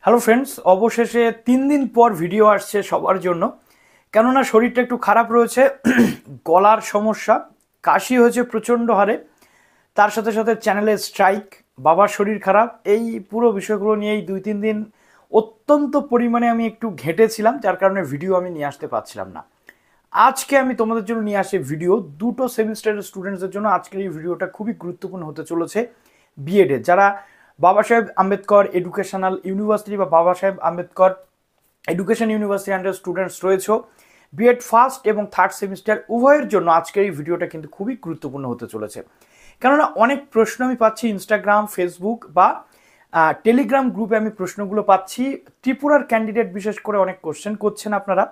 Hello friends, অবশেষে 3 দিন পর ভিডিও আসছে সবার জন্য। কেননা শরীরটা একটু খারাপ রয়েছে, গলার সমস্যা, কাশি হয়েছে প্রচণ্ড হারে, তার সাথে সাথে চ্যানেলে স্ট্রাইক, বাবার শরীর খারাপ, এই পুরো বিষয়গুলো নিয়েই 2-3 দিন অত্যন্ত পরিমাণে আমি একটু ঘেঁটেছিলাম, যার কারণে ভিডিও আমি নিয়ে আসতে পারছিলাম না। আজকে আমি তোমাদের জন্য নিয়ে আসি ভিডিও, দুটো সেমিস্টারের স্টুডেন্টসদের জন্য আজকের এই ভিডিওটা খুবই গুরুত্বপূর্ণ হতে চলেছে। বিএডে যারা বাবা সাহেব আম্বেদকর এডুকেশনাল ইউনিভার্সিটি বা বাবা সাহেব Ambedkar education university under students রয়েছে, বিএড ফার্স্ট এবং থার্ড সেমিস্টার উভয়ের জন্য আজকের এই ভিডিওটা কিন্তু খুবই গুরুত্বপূর্ণ হতে চলেছে। কেননা অনেক প্রশ্ন আমি পাচ্ছি ইনস্টাগ্রাম, ফেসবুক বা টেলিগ্রাম গ্রুপে, আমি প্রশ্নগুলো পাচ্ছি। ত্রিপুরার ক্যান্ডিডেট বিশেষ করে অনেক কোশ্চেন করছেন আপনারা।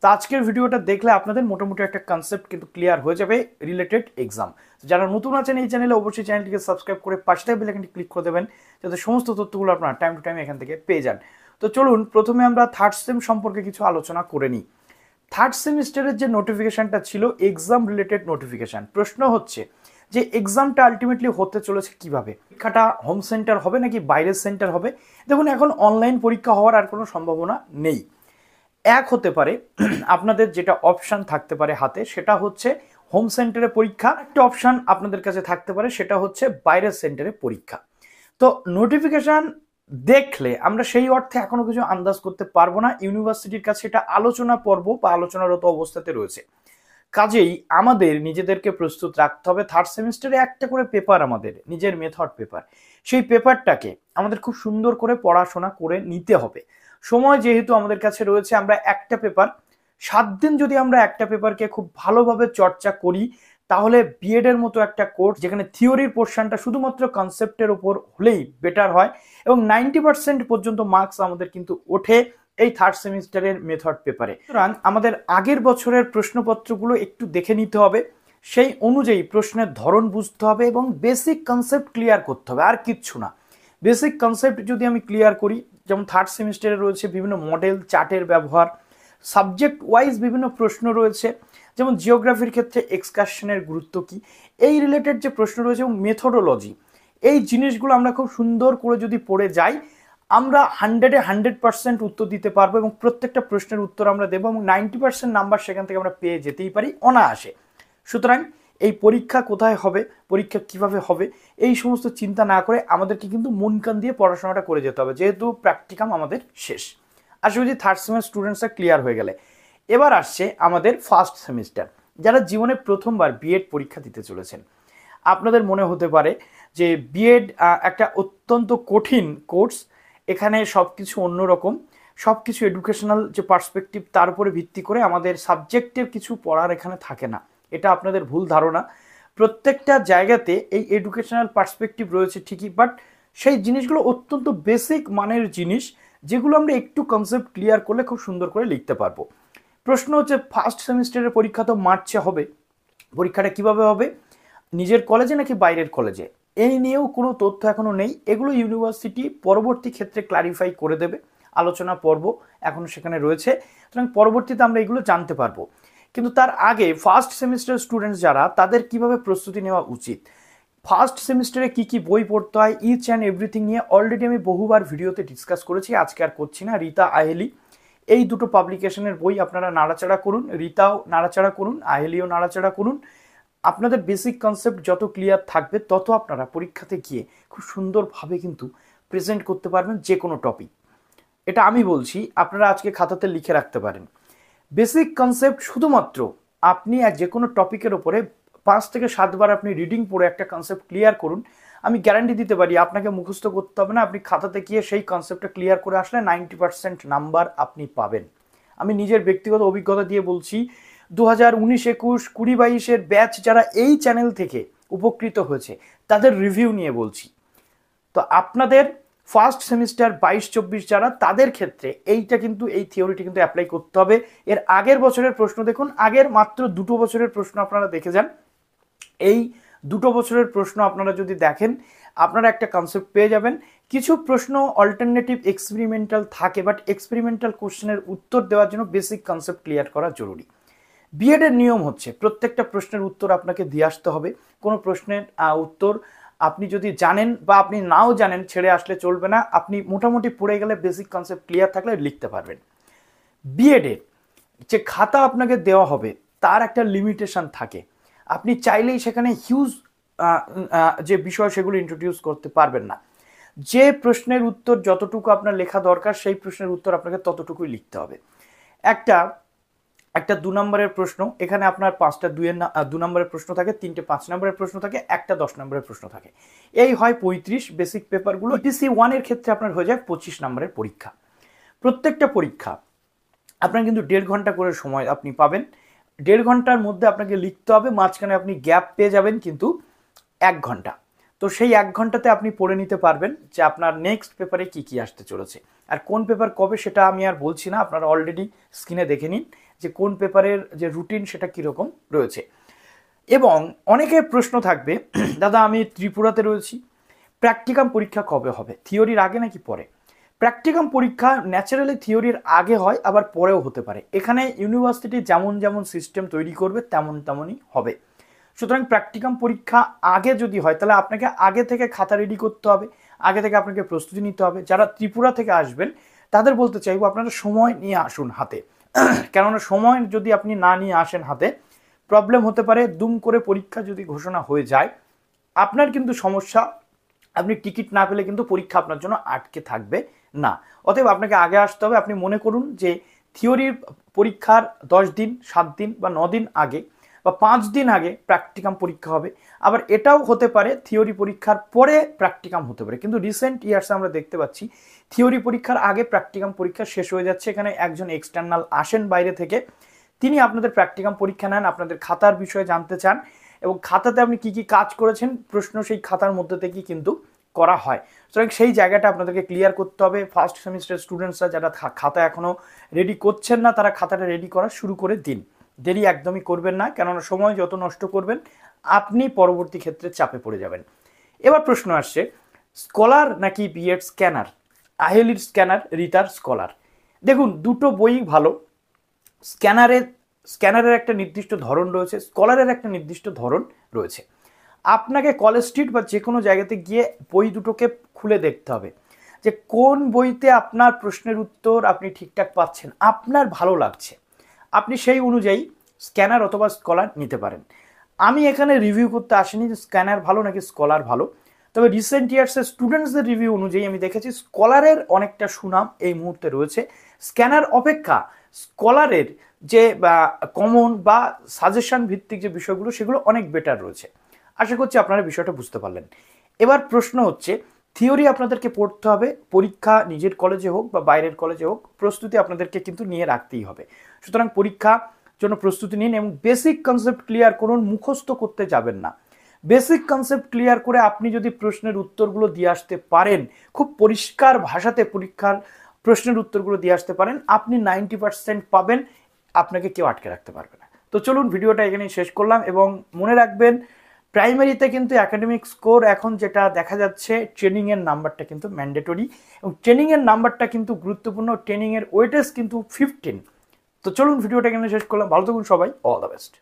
তো আজকের ভিডিওটা দেখলে আপনাদের মোটামুটি একটা কনসেপ্ট কিন্তু ক্লিয়ার হয়ে যাবে রিলেটেড এক্সাম। যারা নতুন আছেন এই চ্যানেলে, অবশ্যই চ্যানেলটিকে সাবস্ক্রাইব করে পাশে থাকা বেল আইকনটি ক্লিক করে দেবেন, যাতে সমস্ত তথ্যগুলো আপনারা টাইম টু টাইম এখান থেকে পেয়ে যান। তো চলুন প্রথমে আমরা থার্ড সেম সম্পর্কে কিছু আলোচনা করে নিই। থার্ড সেমিস্টারের যে নোটিফিকেশনটা ছিল এক্সাম রিলেটেড নোটিফিকেশন। প্রশ্ন হচ্ছে যে এক্সামটা আলটিমেটলি হতে চলেছে কিভাবে, পরীক্ষাটা হোম সেন্টার হবে নাকি বাইরের সেন্টার হবে? দেখুন, এখন অনলাইন পরীক্ষা হওয়ার আর কোনো সম্ভাবনা নেই। এক হতে পারে আপনাদের যেটা অপশান থাকতে পারে হাতে, সেটা হচ্ছে হোম সেন্টারে পরীক্ষা। একটা অপশান আপনাদের কাছে থাকতে পারে, সেটা হচ্ছে বাইরের সেন্টারে পরীক্ষা। তো নোটিফিকেশন দেখলে আমরা সেই অর্থে এখনো কিছু আন্দাজ করতে পারবো না। ইউনিভার্সিটির কাছে এটা আলোচনা পর্ব বা আলোচনারত অবস্থাতে রয়েছে। কাজেই আমাদের নিজেদেরকে প্রস্তুত রাখতে হবে। থার্ড সেমিস্টারে একটা করে পেপার, আমাদের নিজের মেথড পেপার, সেই পেপারটাকে আমাদের খুব সুন্দর করে পড়াশোনা করে নিতে হবে। সময় যেহেতু আমাদের কাছে রয়েছে, আমরা একটা পেপার 7 দিন যদি আমরা একটা পেপারকে খুব ভালোভাবে চর্চা করি, তাহলে বিএড এর মতো একটা কোর্স যেখানে থিওরির পোর্শনটা শুধুমাত্র কনসেপ্টের উপর হলেই বেটার হয় এবং 90% পর্যন্ত মার্কস আমাদের কিন্তু ওঠে এই থার্ড সেমিস্টারের মেথড পেপারে। সুতরাং আমাদের আগের বছরের প্রশ্নপত্রগুলো একটু দেখে নিতে হবে, সেই অনুযায়ী প্রশ্নের ধরন বুঝতে হবে এবং বেসিক কনসেপ্ট ক্লিয়ার করতে হবে, আর কিচ্ছু না। বেসিক কনসেপ্ট যদি আমি ক্লিয়ার করি, যেমন থার্ড সেমিস্টারে রয়েছে বিভিন্ন মডেল চার্টের ব্যবহার, সাবজেক্ট ওয়াইজ বিভিন্ন প্রশ্ন রয়েছে, যেমন জিওগ্রাফির ক্ষেত্রে এক্সকারশনের গুরুত্ব কী, এই রিলেটেড যে প্রশ্ন রয়েছে এবং মেথোডোলজি, এই জিনিসগুলো আমরা খুব সুন্দর করে যদি পড়ে যাই, আমরা 100% উত্তর দিতে পারবো এবং প্রত্যেকটা প্রশ্নের উত্তর আমরা দেবো এবং 90% নাম্বার সেখান থেকে আমরা পেয়ে যেতেই পারি অনায়াসে। সুতরাং এই পরীক্ষা কোথায় হবে, পরীক্ষা কিভাবে হবে, এই সমস্ত চিন্তা না করে আমাদেরকে কিন্তু মন কান দিয়ে পড়াশোনাটা করে যেতে হবে, যেহেতু প্র্যাকটিকাম আমাদের শেষ। আশা করি থার্ড সেমিস্টার স্টুডেন্টসরা ক্লিয়ার হয়ে গেলে এবার আসছে আমাদের ফার্স্ট সেমিস্টার, যারা জীবনে প্রথমবার বিএড পরীক্ষা দিতে চলেছেন। আপনাদের মনে হতে পারে যে বিএড একটা অত্যন্ত কঠিন কোর্স, এখানে সব কিছু অন্যরকম, সব কিছু এডুকেশনাল যে পার্সপেক্টিভ তার উপরে ভিত্তি করে আমাদের সাবজেক্টের কিছু পড়ার এখানে থাকে না। এটা আপনাদের ভুল ধারণা। প্রত্যেকটা জায়গাতে এই এডুকেশনাল পার্সপেক্টিভ রয়েছে ঠিকই, বাট সেই জিনিসগুলো অত্যন্ত বেসিক মানের জিনিস, যেগুলো আমরা একটু কনসেপ্ট ক্লিয়ার করলে খুব সুন্দর করে লিখতে পারবো। প্রশ্ন হচ্ছে ফার্স্ট সেমিস্টারের পরীক্ষা তো মার্চে হবে, পরীক্ষাটা কিভাবে হবে, নিজের কলেজে নাকি বাইরের কলেজে, এই নিয়েও কোনো তথ্য এখনো নেই। এগুলো ইউনিভার্সিটি পরবর্তী ক্ষেত্রে ক্লারিফাই করে দেবে, আলোচনা পর্ব এখনো সেখানে রয়েছে, সুতরাং পরবর্তীতে আমরা এগুলো জানতে পারবো। কিন্তু তার আগে ফার্স্ট সেমিস্টার স্টুডেন্টস যারা, তাদের কিভাবে প্রস্তুতি নেওয়া উচিত, ফার্স্ট সেমিস্টারে কি কি বই পড়তে হয়, ইচ অ্যান্ড এভরিথিং নিয়ে অলরেডি আমি বহুবার ভিডিওতে ডিসকাস করেছি, আজকে আর করছি না। রিতা, আহেলি, এই দুটো পাবলিকেশনের বই আপনারা নাড়াচাড়া করুন, রিতাও নাড়াচাড়া করুন, আহেলিও নাড়াচাড়া করুন। আপনাদের বেসিক কনসেপ্ট যত ক্লিয়ার থাকবে, তত আপনারা পরীক্ষাতে গিয়ে খুব সুন্দরভাবে কিন্তু প্রেজেন্ট করতে পারবেন যে কোনো টপিক। এটা আমি বলছি, আপনারা আজকে খাতাতে লিখে রাখতে পারেন। বেসিক কনসেপ্ট শুধুমাত্র আপনি যে কোনো টপিকের ওপরে 5 থেকে 7 বার আপনি রিডিং পড়ে একটা কনসেপ্ট ক্লিয়ার করুন, আমি গ্যারান্টি দিতে পারি আপনাকে মুখস্থ করতে হবে না, আপনি খাতাতে গিয়ে সেই কনসেপ্টটা ক্লিয়ার করে আসলে 90% নাম্বার আপনি পাবেন। আমি নিজের ব্যক্তিগত অভিজ্ঞতা দিয়ে বলছি, 2019, 21, 20, 22-এর ব্যাচ যারা এই চ্যানেল থেকে উপকৃত হয়েছে, তাদের রিভিউ নিয়ে বলছি। তো আপনাদের ফার্স্ট সেমিস্টার 22-24 যারা, তাদের ক্ষেত্রে এইটা কিন্তু, এই থিওরিটি কিন্তু অ্যাপ্লাই করতে হবে। এর আগের বছরের প্রশ্ন দেখুন, আগের মাত্র 2 বছরের প্রশ্ন আপনারা দেখে যান। এই 2 বছরের প্রশ্ন আপনারা যদি দেখেন, আপনারা একটা কনসেপ্ট পেয়ে যাবেন। কিছু প্রশ্ন অল্টারনেটিভ এক্সপেরিমেন্টাল থাকে, বাট এক্সপেরিমেন্টাল কোশ্চেনের উত্তর দেওয়ার জন্য বেসিক কনসেপ্ট ক্লিয়ার করা জরুরি। বিএড এর নিয়ম হচ্ছে প্রত্যেকটা প্রশ্নের উত্তর আপনাকে দিয়ে আসতে হবে। কোনো প্রশ্নের উত্তর আপনি যদি জানেন বা আপনি নাও জানেন ছেড়ে আসলে চলবে না, আপনি মোটামুটি পড়ে গেলে বেসিক কনসেপ্ট ক্লিয়ার থাকলে লিখতে পারবেন। বিএডের যে খাতা আপনাকে দেওয়া হবে তার একটা লিমিটেশন থাকে, আপনি চাইলেই সেখানে হিউজ যে বিষয় সেগুলো ইন্ট্রোডিউস করতে পারবেন না। যে প্রশ্নের উত্তর যতটুকু আপনার লেখা দরকার সেই প্রশ্নের উত্তর আপনাকে ততটুকুই লিখতে হবে। একটা 2 নম্বরের প্রশ্ন, এখানে আপনার 5টা 2 নম্বরের প্রশ্ন থাকে, 3টে 5 নম্বরের প্রশ্ন থাকে, একটা 10 নম্বরের প্রশ্ন থাকে, এই হয় 35 বেসিক পেপারগুলো। ইটিসি 1 এর ক্ষেত্রে আপনার হয়ে যায় 25 নম্বরের পরীক্ষা। প্রত্যেকটা পরীক্ষা আপনার কিন্তু 1.5 ঘন্টা করে সময় আপনি পাবেন, 1.5 ঘন্টার মধ্যে আপনাকে লিখতে হবে, মাঝখানে আপনি গ্যাপ পেয়ে যাবেন কিন্তু 1 ঘন্টা। তো সেই 1 ঘন্টাতে আপনি পড়ে নিতে পারবেন যে আপনার নেক্সট পেপারে কি কি আসতে চলেছে। আর কোন পেপার কবে সেটা আমি আর বলছি না, আপনারা অলরেডি স্ক্রিনে দেখে নিন যে কোন পেপারের যে রুটিন সেটা কীরকম রয়েছে। এবং অনেকের প্রশ্ন থাকবে, দাদা আমি ত্রিপুরাতে রয়েছি, প্র্যাকটিকাম পরীক্ষা কবে হবে, থিওরির আগে নাকি পরে? প্র্যাকটিকাম পরীক্ষা ন্যাচারালি থিওরির আগে হয়, আবার পরেও হতে পারে। এখানে ইউনিভার্সিটি যেমন যেমন সিস্টেম তৈরি করবে তেমন তেমনই হবে। সুতরাং প্র্যাকটিকাম পরীক্ষা আগে যদি হয় তাহলে আপনাকে আগে থেকে খাতা রেডি করতে হবে, আগে থেকে আপনাকে প্রস্তুতি নিতে হবে। যারা ত্রিপুরা থেকে আসবেন তাদের বলতে চাইবো আপনারা সময় নিয়ে আসুন হাতে, কেননা সময় যদি আপনি না নিয়ে আসেন হাতে প্রবলেম হতে পারে। দুম করে পরীক্ষা যদি ঘোষণা হয়ে যায় আপনার কিন্তু সমস্যা, আপনি টিকিট না পেলে কিন্তু পরীক্ষা আপনার জন্য আটকে থাকবে না। অতএব আপনাকে আগে আসতে হবে। আপনি মনে করুন যে থিওরির পরীক্ষার 10 দিন 7 দিন বা 9 দিন আগে বা 5 দিন আগে প্র্যাকটিকাম পরীক্ষা হবে। আবার এটাও হতে পারে থিওরি পরীক্ষার পরে প্র্যাকটিকাম হতে পারে, কিন্তু রিসেন্ট ইয়ার্সে আমরা দেখতে পাচ্ছি থিওরি পরীক্ষার আগে প্র্যাকটিকাম পরীক্ষা শেষ হয়ে যাচ্ছে। এখানে একজন এক্সটার্নাল আসেন বাইরে থেকে, তিনি আপনাদের প্র্যাকটিকাম পরীক্ষা নেন, আপনাদের খাতার বিষয়ে জানতে চান এবং খাতাতে আপনি কি কি কাজ করেছেন প্রশ্ন সেই খাতার মধ্যে থেকেই কিন্তু করা হয়। সুতরাং সেই জায়গাটা আপনাদেরকে ক্লিয়ার করতে হবে। ফার্স্ট সেমিস্টার স্টুডেন্টসরা যারা খাতা এখনও রেডি করছেন না তারা খাতাটা রেডি করা শুরু করে দিন, দেরি একদমই করবেন না, কেননা সময় যত নষ্ট করবেন আপনি পরবর্তী ক্ষেত্রে চাপে পড়ে যাবেন। এবার প্রশ্ন আসছে স্কলার নাকি বিএড স্ক্যানার, আহেলির স্ক্যানার, রিতার স্কলার। দেখুন দুটো বই ভালো, স্ক্যানারের একটা নির্দিষ্ট ধরন রয়েছে, স্কলারের একটা নির্দিষ্ট ধরন রয়েছে। আপনাকে কলেজ স্ট্রিট বা যে কোনো জায়গাতে গিয়ে বই দুটোকে খুলে দেখতে হবে যে কোন বইতে আপনার প্রশ্নের উত্তর আপনি ঠিকঠাক পাচ্ছেন, আপনার ভালো লাগছে, আপনি সেই অনুযায়ী স্ক্যানার অথবা স্কলার নিতে পারেন। আমি এখানে রিভিউ করতে আসিনি যে স্ক্যানার ভালো নাকি স্কলার ভালো, তবে রিসেন্ট ইয়ার্সের স্টুডেন্টসদের রিভিউ অনুযায়ী আমি দেখেছি স্কলারের অনেকটা সুনাম এই মুহূর্তে রয়েছে, স্ক্যানার অপেক্ষা স্কলারের যে কমন বা সাজেশন ভিত্তিক যে বিষয়গুলো সেগুলো অনেক বেটার রয়েছে। আশা করছি আপনারা বিষয়টা বুঝতে পারলেন। এবার প্রশ্ন হচ্ছে থিওরি আপনাদেরকে পড়তে হবে, পরীক্ষা নিজের কলেজে হোক বা বাইরের কলেজে হোক প্রস্তুতি আপনাদেরকে কিন্তু নিয়ে রাখতেই হবে। সুতরাং পরীক্ষা জন্য প্রস্তুতি নিন এবং বেসিক কনসেপ্ট ক্লিয়ার করুন, মুখস্থ করতে যাবেন না। বেসিক কনসেপ্ট ক্লিয়ার করে আপনি যদি প্রশ্নের উত্তরগুলো দিয়ে আসতে পারেন, খুব পরিষ্কার ভাষাতে পরীক্ষার প্রশ্নের উত্তরগুলো দিয়ে আসতে পারেন, আপনি 90% পাবেন, আপনাকে কেউ আটকে রাখতে পারবে না। তো চলুন ভিডিওটা এখানেই শেষ করলাম এবং মনে রাখবেন প্রাইমারিতে কিন্তু একাডেমিক স্কোর এখন যেটা দেখা যাচ্ছে ট্রেনিংয়ের নাম্বারটা কিন্তু ম্যান্ডেটরি এবং ট্রেনিংয়ের নাম্বারটা কিন্তু গুরুত্বপূর্ণ, ট্রেনিংয়ের ওয়েটেজ কিন্তু 15। তো চলুন ভিডিওটা এখানে শেষ করলাম, ভালো থাকুন সবাই, অল দ্য বেস্ট।